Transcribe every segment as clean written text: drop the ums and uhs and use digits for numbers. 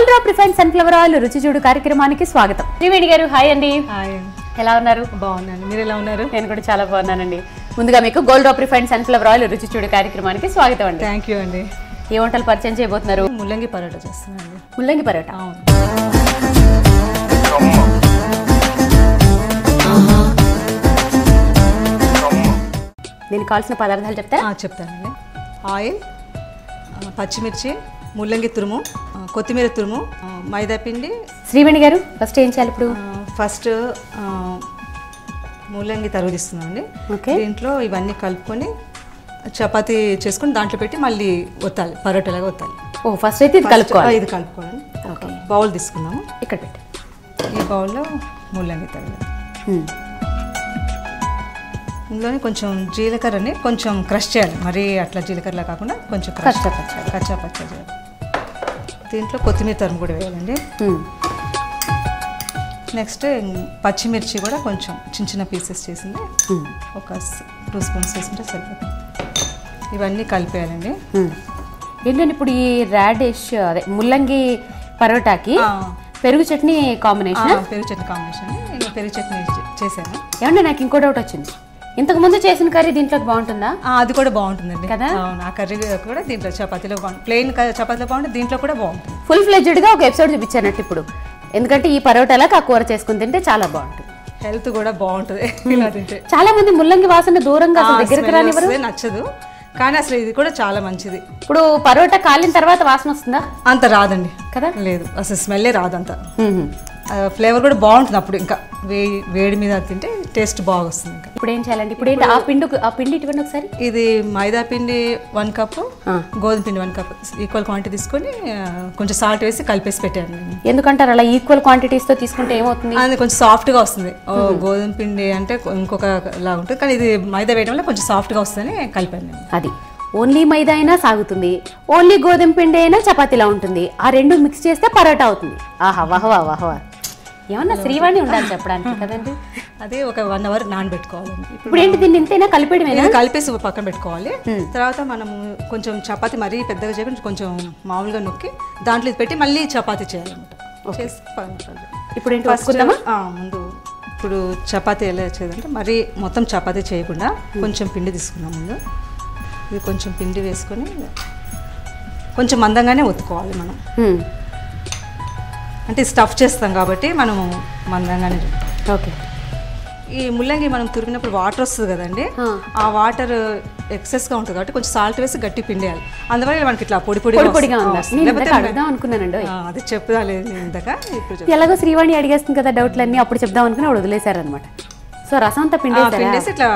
Gold drop refined sunflower oil రుచి చూడు కార్యక్రమానికి స్వాగతం. శ్రీవేణి గారు హాయ్ అండి. హాయ్, ఎలా ఉన్నారు? బాగున్నాను, మీరు ఎలా ఉన్నారు? నేను కూడా చాలా బాగున్నానండి. ముందుగా మీకు gold drop refined sunflower oil రుచి చూడు కార్యక్రమానికి స్వాగతం అండి. థ్యాంక్ యూ అండి. ఏ వంటలు పరిచయం చేయబోతున్నారు? ముల్లంగి పరోటా చేస్తున్నాను. ముల్లంగి పరోటా. అవును. దీనికి కావాల్సిన పదార్థాలు చెప్తారా? చెప్తానండి. ఆయిల్, పచ్చిమిర్చి, ముల్లంగి తురుము, కొత్తిమీర తురుము, మైదా పిండి. శ్రీవేణి గారు ఫస్ట్ ఏం చేయాలి ఇప్పుడు? ఫస్ట్ ముల్లంగి తరుగుదిస్తున్నామండి. దీంట్లో ఇవన్నీ కలుపుకొని చపాతీ చేసుకొని దాంట్లో పెట్టి మళ్ళీ ఒత్తాలి, పరోటాలాగా ఒత్తాలి. ఓ ఫస్ట్ అయితే ఇది కలుపుకోవాలి. ఇది కలుపుకోవాలి. ఓకే, బౌల్ తీసుకున్నాము. ఇక్కడ పెట్టి ఈ బౌల్లో ముల్లంగి తరుగు, ఇందులోనే కొంచెం జీలకర్రని కొంచెం క్రష్ చేయాలి. మరీ అట్లా జీలకర్రలా కాకుండా కొంచెం కచ్చా పచ్చా చేయాలి. దీంట్లో కొత్తిమీర తరుము కూడా వేయాలండి. నెక్స్ట్ పచ్చిమిర్చి కూడా కొంచెం చిన్న చిన్న పీసెస్ చేసింది ఒక 2 స్పూన్స్ వేసుకుంటే సరిపోతుంది. ఇవన్నీ కలిపేయాలండి. ఏంటంటే ఇప్పుడు ఈ రాడిష్ అదే ముల్లంగి పరోటాకి పెరుగు చట్నీ కాంబినేషన్. పెరుగు చట్నీ కాంబినేషన్. నేను పెరుగు చట్నీ చేశాను. ఏమంటే నాకు ఇంకో డౌట్ వచ్చింది. ఇంతకు ముందు చేసిన కర్రీ దీంట్లో బాగుంటుందా? అది కూడా బాగుంటుందండి కదా. ఆ కర్రీ కూడా దీంట్లో చపాతీలో బాగుంటుంది. ప్లెయిన్ చపాతీలో బాగుంటుంది, దీంట్లో కూడా బాగుంటుంది. ఫుల్ ఫ్లెడ్జ్డ్గా ఒక ఎపిసోడ్ చూపించానట్టు ఇప్పుడు. ఎందుకంటే ఈ పరోటాలకు ఆ కూర చేసుకుని తింటే చాలా బాగుంటుంది. హెల్త్ కూడా బాగుంటుంది ఇలా తింటే. చాలా మంది ముల్లంగి వాసన దూరంగా దగ్గరికి రానివ్వరు, నచ్చదు. కానీ అసలు ఇది కూడా చాలా మంచిది. ఇప్పుడు పరోటా కాలిన తర్వాత వాసన వస్తుందా? అంత రాదండి కదా. లేదు, అసలు స్మెల్లే రాదంత. ఫ్లేవర్ కూడా బాగుంటుంది. అప్పుడు ఇంకా వేడి మీద తింటే టేస్ట్ బాగా వస్తుంది. ఇంకా ఇప్పుడు ఏం చేయాలండి? ఇప్పుడు ఏంటి ఆ పిండి ఇటువంటి ఒకసారి ఇది మైదా పిండి 1 కప్పు, గోధుమ పిండి 1 కప్పు ఈక్వల్ క్వాంటిటీ తీసుకొని కొంచెం సాల్ట్ వేసి కలిపేసి పెట్టాను. ఎందుకంటారు అలా ఈక్వల్ క్వాంటిటీస్ తో తీసుకుంటే ఏమవుతుంది? అది కొంచెం సాఫ్ట్గా వస్తుంది. గోధుమ పిండి అంటే ఇంకొక లాగా ఉంటుంది, కానీ ఇది మైదా వేయడం వల్ల కొంచెం సాఫ్ట్గా వస్తుందని కలిపాను నేను. అది ఓన్లీ మైదా అయినా సాగుతుంది, ఓన్లీ గోధుమ పిండి అయినా చపాతీలా ఉంటుంది. ఆ రెండు మిక్స్ చేస్తే పరోటా అవుతుంది. ఆహా వాహవా వాహవా. ఏమన్నా శ్రీవాణి ఉండాలి చెప్పడానికి కదండి. అదే ఒక 1 అవర్ నానబెట్టుకోవాలండి. ఇప్పుడు ఏంటి దీన్ని ఇంతైనా కలిపేయడమేనా? కలిపేసి పక్కన పెట్టుకోవాలి. తర్వాత మనము కొంచెం చపాతీ మరీ పెద్దగా చేయకుండా కొంచెం మామూలుగా నొక్కి దాంట్లో పెట్టి మళ్ళీ చపాతీ చేయాలన్నమాట. ఇప్పుడు ఏంటి వస్తుందమ్మా? ముందు ఇప్పుడు చపాతీ ఎలా చేయాలంటే మరీ మొత్తం చపాతీ చేయకుండా కొంచెం పిండి తీసుకున్నాం. ముందు ఇది కొంచెం పిండి వేసుకొని కొంచెం మందంగానే ఒత్తుకోవాలి మనం. అంటే స్టఫ్ చేస్తాం కాబట్టి మనము మందంగానే. ఓకే. ఈ ముల్లంగి మనం తురిగినప్పుడు వాటర్ వస్తుంది కదండి, ఆ వాటర్ ఎక్సెస్గా ఉంటుంది కాబట్టి కొంచెం సాల్ట్ వేసి గట్టి పిండేయాలి. అందువల్ల మనకి ఇట్లా పొడి పొడిగా అనుకున్నానండి. అది చెప్దాలేదు ఇందాక. ఇప్పుడు ఎలాగో శ్రీవాణి అడిగేస్తుంది కదా డౌట్లన్నీ, అప్పుడు చెప్దాం అనుకుని వదిలేశారనమాట. సో రసం అంతా పిండేసి ఇట్లా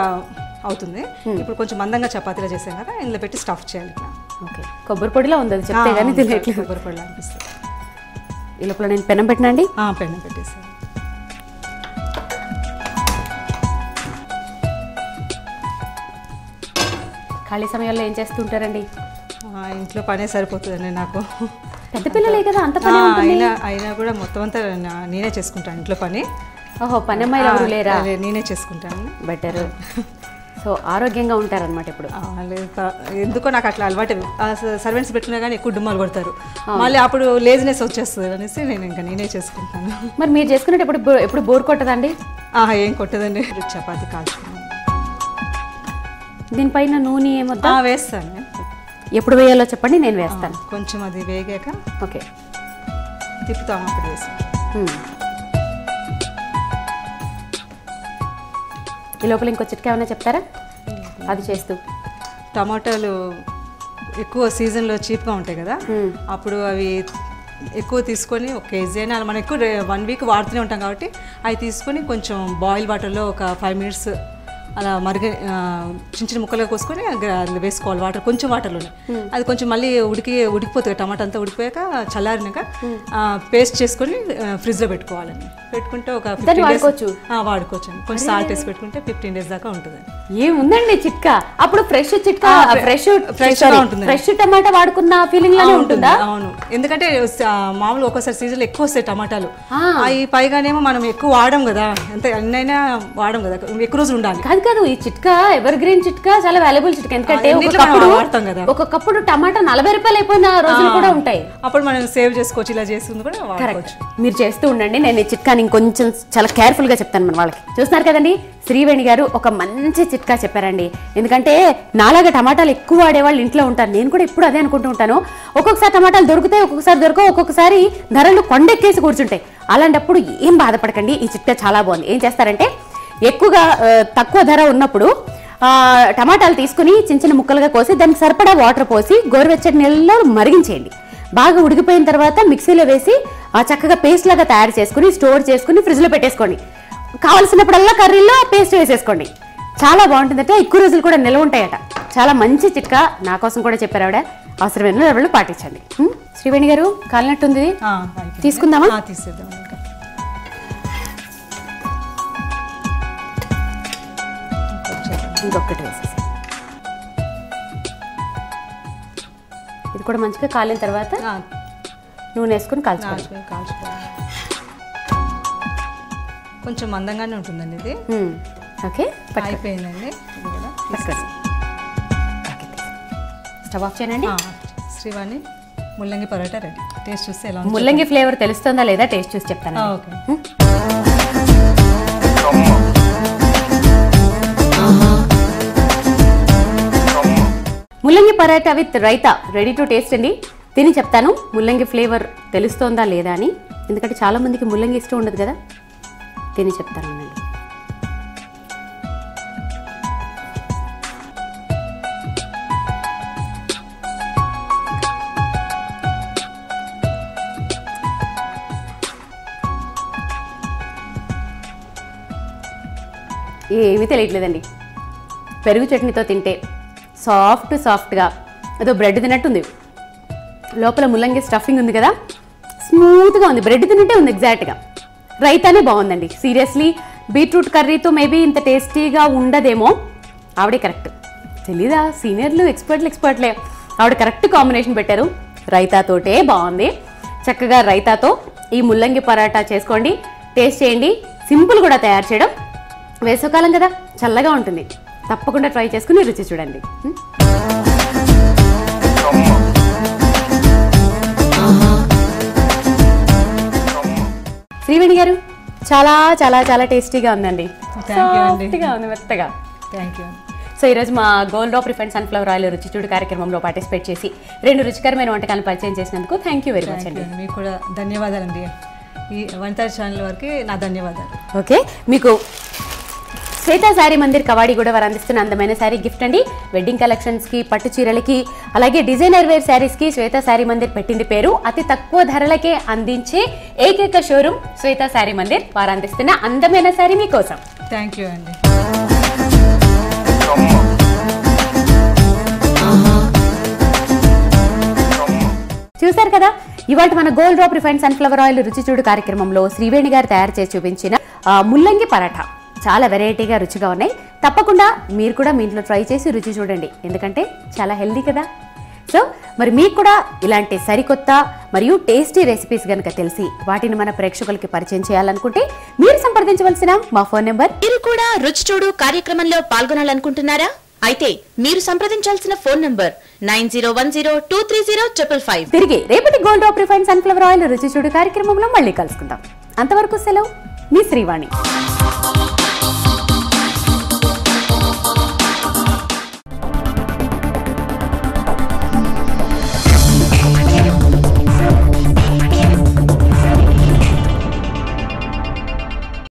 అవుతుంది. ఇప్పుడు కొంచెం మందంగా చపాతీలో చేసాం కదా, ఇందులో పెట్టి స్టఫ్ చేయాలి. ఓకే, కొబ్బరి పొడిలో ఉంది అది చెప్తే కానీ తెలియట్లేదు. కొబ్బరి పొడిలో అనిపిస్తుంది. ఈ లోపల నేను పెనం పెట్టినా అండి. పెనం పెట్టేసాను. ఖాళీ సమయాల్లో ఏం చేస్తుంటారండి? ఇంట్లో పనే సరిపోతుందండి నాకు. పెద్ద పిల్లలే కదా, అంత పని అయినా కూడా మొత్తం అంతా నేనే చేసుకుంటాను ఇంట్లో పని. ఓహో, పని అమ్మాయిలు ఎవరు లేరా? నేనే చేసుకుంటాను. బెటర్. సో ఆరోగ్యంగా ఉంటారనమాట ఇప్పుడు. ఎందుకో నాకు అట్లా అలవాటు. సర్వెంట్స్ పెట్టినా కానీ ఎక్కువ డుమ్మాలు కొడతారు, మళ్ళీ అప్పుడు లేజినెస్ వచ్చేస్తుంది అనేసి నేను ఇంకా నేనే చేసుకుంటాను. మరి మీరు చేసుకునేటప్పుడు ఎప్పుడు బోర్ కొట్టదండి? ఏం కొట్టదండి. చపాతీ కాల్చుకున్నాను. దీనిపైన నూనె ఏమొద్దా? వేస్తాను. ఎప్పుడు వేయాలో చెప్పండి, నేను వేస్తాను. కొంచెం అది వేగాక ఓకే తిప్పుతాము. అప్పుడు వేసి ఈ లోపల ఇంకో చిట్కా ఏమైనా చెప్తారా? అది చేస్తూ టమాటాలు ఎక్కువ సీజన్లో చీప్గా ఉంటాయి కదా, అప్పుడు అవి ఎక్కువ తీసుకొని 1 కేజీ అయినా మనం ఎక్కువ 1 వీక్ వాడుతూనే ఉంటాం కాబట్టి అవి తీసుకొని కొంచెం బాయిల్ వాటర్లో ఒక 5 మినిట్స్ అలా చిన్న చిన్న ముక్కలుగా కోసుకొని అందులో వేసుకోవాలి. వాటర్ కొంచెం వాటర్లోనే అది కొంచెం మళ్ళీ ఉడికిపోతుంది. టమాటా అంతా ఉడికిపోయాక చల్లారినాక పేస్ట్ చేసుకొని ఫ్రిడ్జ్లో పెట్టుకోవాలండి. పెట్టుకుంటే ఒక దాన్ని వాడుకోవచ్చు. వాడుకోవచ్చు అండి. కొంచెం సాల్ట్ వేసి పెట్టుకుంటే 15 days దాకా ఉంటుంది. ఏముందండి చిట్కా? అప్పుడు ఫ్రెష్ చిట్కా, ఫ్రెష్ టమాటా వాడుకున్న ఫీలింగ్ లానే ఉంటుందా? అవును, ఎందుకంటే మామూలు ఒక్కోసారి సీజన్ ఎక్కువ వస్తాయి టమాటాలు, అవి పైగానేమో మనం ఎక్కువ వాడడం కదా, అంతే అన్నైనా వాడడం కదా, ఎక్కువ రోజులు ఉండాలి. కాదు ఈ చిట్కా ఎవర్ గ్రీన్ చిట్కా, చాలా వాల్యుబుల్ చిట్కా. ఎందుకంటే వాడతాం కదా, ఒక్కొక్కప్పుడు టమాటా 40 రూపాయలు అయిపోయిన రోజులు కూడా ఉంటాయి. అప్పుడు మనం సేవ్ చేసుకోవచ్చు, ఇలా చేస్తుంది కూడా వాడుకోవచ్చు. మీరు చేస్తూ ఉండండి, నేను ఈ చిట్కాని ఇంకొంచెం చాలా కేర్ఫుల్ గా చెప్తాను మన వాళ్ళకి. చూస్తున్నారు కదండి, శ్రీవేణి గారు ఒక మంచి చిట్కా చెప్పారండి. ఎందుకంటే నాలాగా టమాటాలు ఎక్కువ వాడేవాళ్ళు ఇంట్లో ఉంటారు, నేను కూడా ఇప్పుడు అదే అనుకుంటూ ఉంటాను. ఒక్కొక్కసారి టమాటాలు దొరుకుతాయి, ఒక్కొక్కసారి దొరకవు, ఒక్కొక్కసారి ధరలు కొండెక్కేసి కూర్చుంటాయి. అలాంటప్పుడు ఏం బాధపడకండి, ఈ చిట్కా చాలా బాగుంది. ఏం చేస్తారంటే ఎక్కువగా తక్కువ ధర ఉన్నప్పుడు టమాటాలు తీసుకుని చిన్న చిన్న ముక్కలుగా కోసి దానికి సరిపడా వాటర్ పోసి గోరువెచ్చటి నీళ్ళలో మరిగించేయండి. బాగా ఉడికిపోయిన తర్వాత మిక్సీలో వేసి చక్కగా పేస్ట్ లాగా తయారు చేసుకుని స్టోర్ చేసుకుని ఫ్రిడ్జ్లో పెట్టేసుకోండి. కావలసినప్పుడల్లా కర్రీలో పేస్ట్ వేసేసుకోండి. చాలా బాగుంటుందట, ఎక్కువ రోజులు కూడా నిల్వ ఉంటాయట. చాలా మంచి చిట్కా, నా కోసం కూడా చెప్పారు ఆవిడ. అవసరమైన ఎవరు పాటించండి. శ్రీవేణి గారు కాలినట్టుంది, తీసుకుందామా? తీసేద్దాం. ఇంకొకటి వేసేసి ఇది కూడా మంచిగా కాలిన తర్వాత నూనె వేసుకుని కాల్చుకోవాలి. కొంచెం మందంగానే ఉంటుందండి ఇది. ఓకే, అయిపోయిందండి. స్టవ్ ఆఫ్ చేయండి. శ్రీవాణి ముల్లంగి పరోటా రెడీ. టేస్ట్ చూస్తే ఎలా? ముల్లంగి ఫ్లేవర్ తెలుస్తుందా లేదా టేస్ట్ చూసి చెప్తాను. ఓకే. ముల్లంగి paratha with raita ready to taste అండి. తిని చెప్తాను ముల్లంగి ఫ్లేవర్ తెలుస్తోందా లేదా అని, ఎందుకంటే చాలా మందికి ముల్లంగి ఇష్టం ఉండదు కదా. తిని చెప్తాను అండి. ఏమీ తెలియట్లేదండి. పెరుగు చట్నీతో తింటే సాఫ్ట్గా ఏదో బ్రెడ్ తిన్నట్టుంది. లోపల ముల్లంగి స్టఫింగ్ ఉంది కదా, స్మూత్గా ఉంది, బ్రెడ్ తిన్నట్టే ఉంది ఎగ్జాక్ట్గా. రైతానే బాగుందండి. సీరియస్లీ బీట్రూట్ కర్రీతో మేబీ ఇంత టేస్టీగా ఉండదేమో. ఆవిడే కరెక్ట్, తెలీదా? సీనియర్లు ఎక్స్పర్ట్లే. ఆవిడ కరెక్ట్ కాంబినేషన్ పెట్టారు. రైతాతోటే బాగుంది. చక్కగా రైతాతో ఈ ముల్లంగి పరాటా చేసుకోండి, టేస్ట్ చేయండి. సింపుల్ కూడా తయారు చేయడం. వేసవకాలం కదా, చల్లగా ఉంటుంది. తప్పకుండా ట్రై చేసుకుని రుచి చూడండి. శ్రీవేణి గారు చాలా చాలా చాలా టేస్టీగా ఉందండి. సాఫ్ట్గా ఉంది, మెత్తగా. Thank you. సో ఈరోజు మా gold drop refined sunflower oil రుచి చూడు కార్యక్రమంలో పార్టిసిపేట్ చేసి 2 రుచికరమైన వంటకాలను పరిచయం చేసినందుకు థ్యాంక్ యూ వెరీ మచ్ అండి. మీకు కూడా ధన్యవాదాలండి. ఈ వంట ఛానల్ వరకు నా ధన్యవాదాలు. ఓకే, మీకు శ్వేతా శారీ మందిర్ కవాడి కూడా వారు అందిస్తున్న అందమైన శారీ గిఫ్ట్ అండి. వెడ్డింగ్ కలెక్షన్స్కి, పట్టు చీరలకి, అలాగే డిజైనర్ వేర్ శారీస్కి శ్వేతా శారీ మందిర్ పెట్టింది పేరు. అతి తక్కువ ధరలకే అందించే ఏకైక షోరూమ్ శ్వేతా శారీ మందిర్. వారు అందిస్తున్న అందమైన శారీ మీకోసం. థ్యాంక్ యూ అండి. చూశారు కదా, ఇవాళ మన gold drop refined sunflower oil రుచి చూడు కార్యక్రమంలో శ్రీవేణి గారు తయారు చేసి చూపించిన ముల్లంగి పరాఠా చాలా వెరైటీగా రుచిగా ఉన్నాయి. తప్పకుండా మీరు కూడా మీ ఇంట్లో ట్రై చేసి రుచి చూడండి, ఎందుకంటే చాలా హెల్దీ కదా. సో మరి మీకు కూడా ఇలాంటి సరికొత్త మరియు టేస్టీ రెసిపీస్ కనుక తెలిసి వాటిని మన ప్రేక్షకులకి పరిచయం చేయాలనుకుంటే మీరు సంప్రదించవలసిన మా ఫోన్ నెంబర్. మీరు కూడా రుచి చూడు కార్యక్రమంలో పాల్గొనాలనుకుంటున్నారా? అయితే మీరు సంప్రదించాల్సిన ఫోన్ నంబర్ 9010230555. తిరిగి రేపటి gold drop refined sunflower oil రుచి చూడు కార్యక్రమంలో మళ్ళీ కలుసుకుందాం. అంతవరకు సెలవు, మీ శ్రీవాణి.